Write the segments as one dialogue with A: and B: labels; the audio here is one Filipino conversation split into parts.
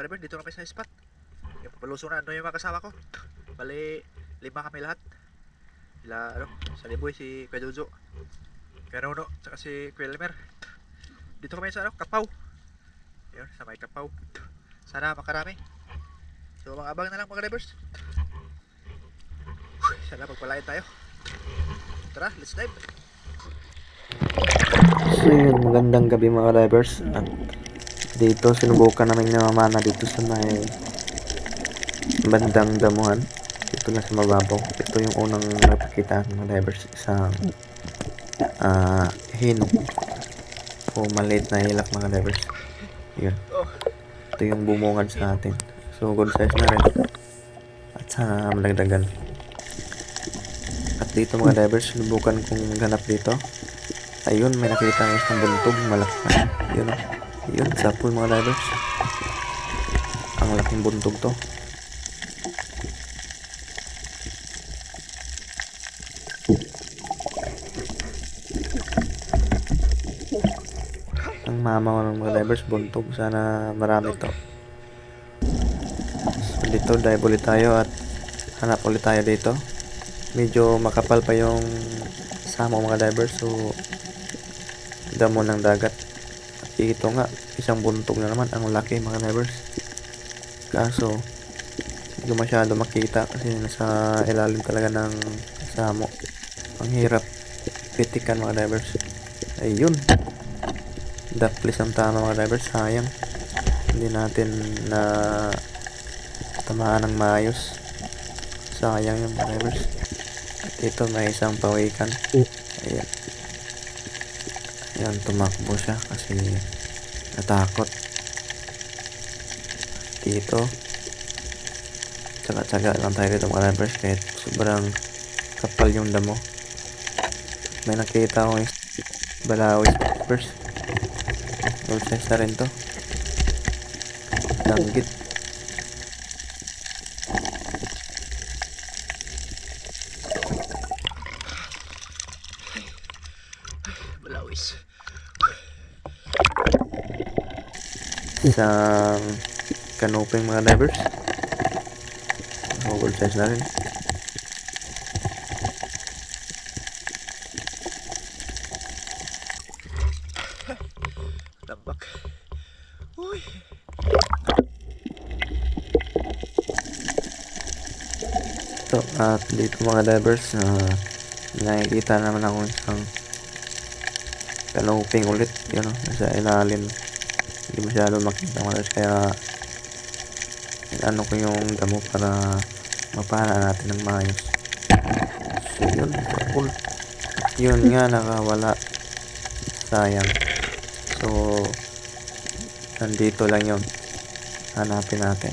A: mga driver, dito kami sa spot. Papalusong na yung mga kasama ko. Bali, 5 kami lahat. Sila, sa Liboy, si Kuya Jojo, Kuya Nono, saka si Kuya Elmer. Dito kami sa Kapaw. Yun, sa may Kapaw. Sana makarami. So, mga abang na lang mga drivers. Sana magpalain tayo. Tara, let's dive.
B: So yun, magandang gabi mga drivers. At dito sinubukan namin namamana dito sa may bandang damuhan. Ito na sa mababaw. Ito yung unang napakita ng mga drivers. Isang hinog o maliit na ilak mga drivers. Yun. Ito yung bumungad sa atin. So good size na rin. At sana malagdagan. At dito mga drivers, sinubukan kong ganap dito. Ayun, may nakita ng isang buntog, malaki na. Yun, yun, sapul mga drivers. Ang laking buntog to. Ang mama ng mga drivers, buntog. Sana marami to. So dito, dive ulit tayo at hanap ulit tayo dito. Medyo makapal pa yung samo mga divers, so damo ng dagat. At ito nga, isang buntog na naman. Ang laki mga divers. Kaso hindi ko masyado makita kasi nasa ilalim talaga ng samo. Ang hirap pitikan mga divers. Ayun, daplis ang tama mga divers. Sayang hindi natin na tamaan ng maayos. Sayang yung mga divers. At ito may isang pawikan. Ayan. Ayan, tumakbo siya kasi natakot. Dito, tsaga-tsaga lang tayo dito mga drivers kahit sobrang kapal yung damo. May nakita ko yung balawis drivers. Gold size na rin to. Danggit.
A: Balawis.
B: Isang kanuping mga divers. Gold size na rin.
A: Tambak. Uy.
B: So, at dito mga divers, nakikita naman ako isang kanuping ulit. Yun, nasa ilalim. Hindi masyado makita mga divers, kaya ano ko yung damo para mapana natin ng maayos. So yun, cool. Yun nga, nakawala. Sayang. So nandito lang yun. Hanapin natin.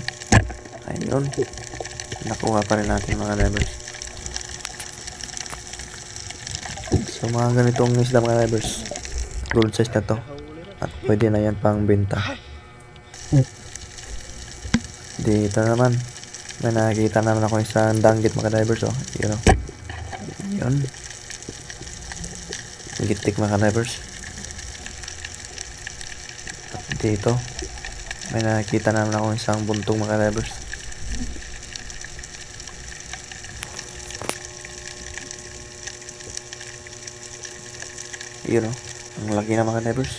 B: Ayun, nakuha pa rin natin mga divers. So mga ganitong isda mga divers, gold size na to at pwede na yan pang benta. Dito naman may nakikita naman ako isang danggit mga divers. Oh, yun, oh. Yun, gitik mga divers. At dito may nakikita naman ako isang buntong mga divers. Yun, oh, ang laki na mga divers.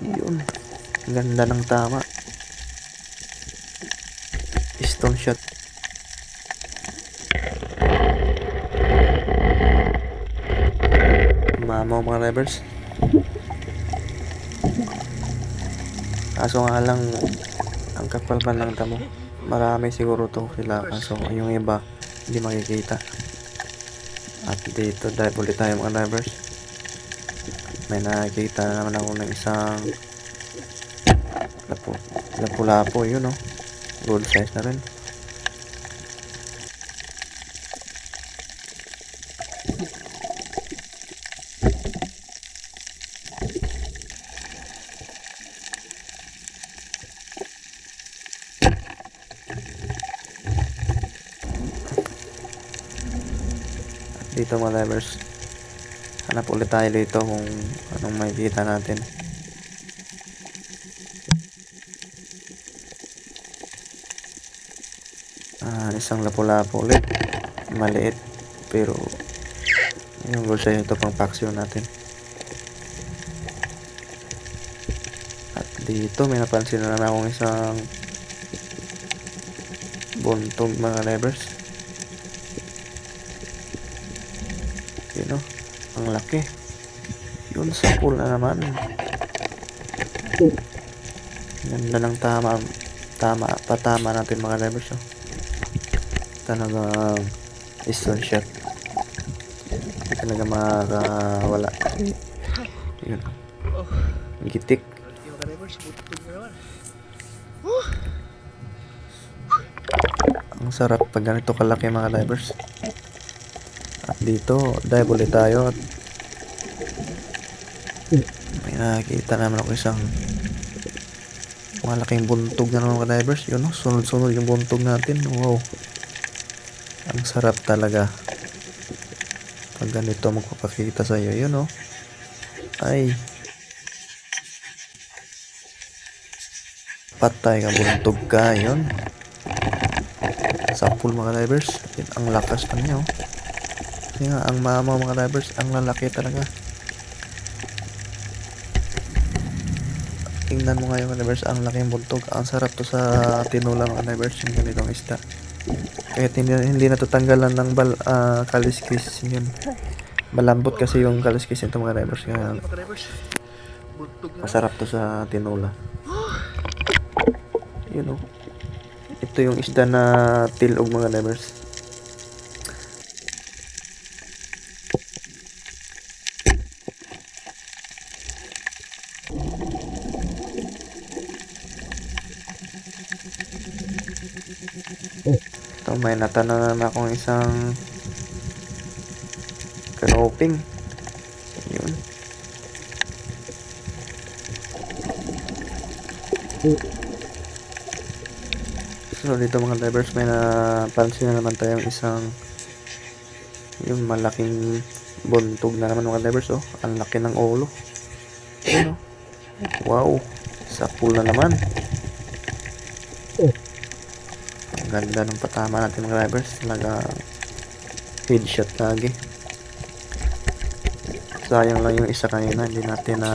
B: Yun, ganda ng tama. Stone shot. Mamaw mga divers. Kaso nga lang, ang kapal pa ng damo. Marami siguro to sila, kaso yung iba hindi makikita. At dito dive ulit tayo mga divers. May nakikita naman ako ng isang lapu-lapo. Yun, oh, gold size na rin. Dito mga divers, hanap ulit tayo dito kung anong makikita natin. isang lapu-lapu ulit. Maliit. Pero, yung goal sa'yo ito pang paksiw natin. At dito, may napansin na naman akong isang buntog mga divers. Yun o. Ang laki. Yun sa pool na naman. Ganda ng patama natin mga divers. Oh. Talagang stone shot. Hindi talaga makakawala. Yun.
A: Oh,
B: Gitik.
A: malaki mga divers. Butog na naman.
B: Ang sarap pag ganito kalaki mga divers. At dito, dive ulit tayo. At may nakikita naman ako isang malaking buntog na naman mga divers. Yun o, sunod-sunod yung buntog natin. Wow. Ang sarap talaga. Pag ganito magpapakita sa iyo, yun o. Ay. Patay ka, buntog ka, yun. Sa pool mga divers. Yun, ang lakas pa niya o. Kasi nga, ang mama mga divers, ang lalaki talaga. Tingnan mo ngayon mga divers, ang laking buntog. Ang sarap to sa tinula mga divers, yung ganitong isda. Kahit hindi natutanggalan ng kaliskis yun. Malambot kasi yung kaliskis nito mga divers. Kaya
A: Mga divers. Butog na naman.
B: masarap to sa tinula. Yun o. Ito yung isda na tilog mga divers. Ito may natanan akong isang kanoping. Yun. So dito mga divers, may napansin na naman tayong isang yung malaking buntog na naman mga divers. Oh, ang laki ng ulo. Yun, oh. Wow, sa pool na naman. Ang ganda ng patama natin mga divers. Talaga headshot lagi. Sayang lang yung isa kanina, hindi natin na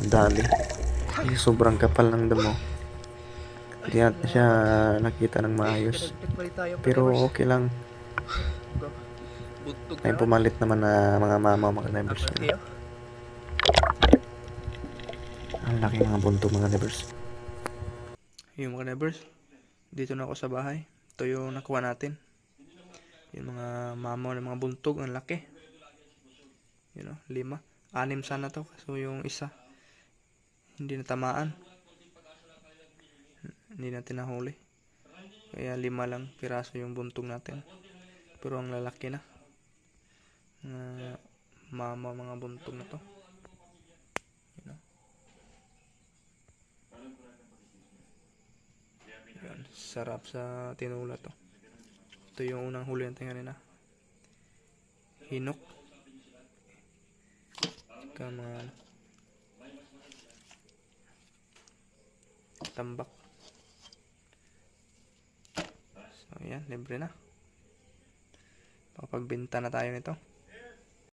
B: dali. Kasi sobrang kapal ng damo. Hindi natin siya nakita ng maayos.
A: Nagpalit tayo mga
B: Pero
A: divers.
B: okay lang.
A: Butog na
B: May
A: naman.
B: pumalit naman na mga mama mga
A: Ang
B: divers.
A: laki oh.
B: Ang laki mga buntog mga divers. Yung mga divers, dito na ako sa bahay. Ito yung nakuha natin. Yung mga mama ng mga buntog, ang laki. Yun o, 5. 6 sana to. So yung isa, hindi natamaan. Hindi natin nahuli. Kaya 5 lang piraso yung buntog natin. Pero ang lalaki na. Mama mga buntog na to. Yun o. Yan, sarap sa tinula to. Ito yung unang huli natin kanina. Hinok. Tsaka mga tambak. So yan, libre na. Papagbenta na tayo nito.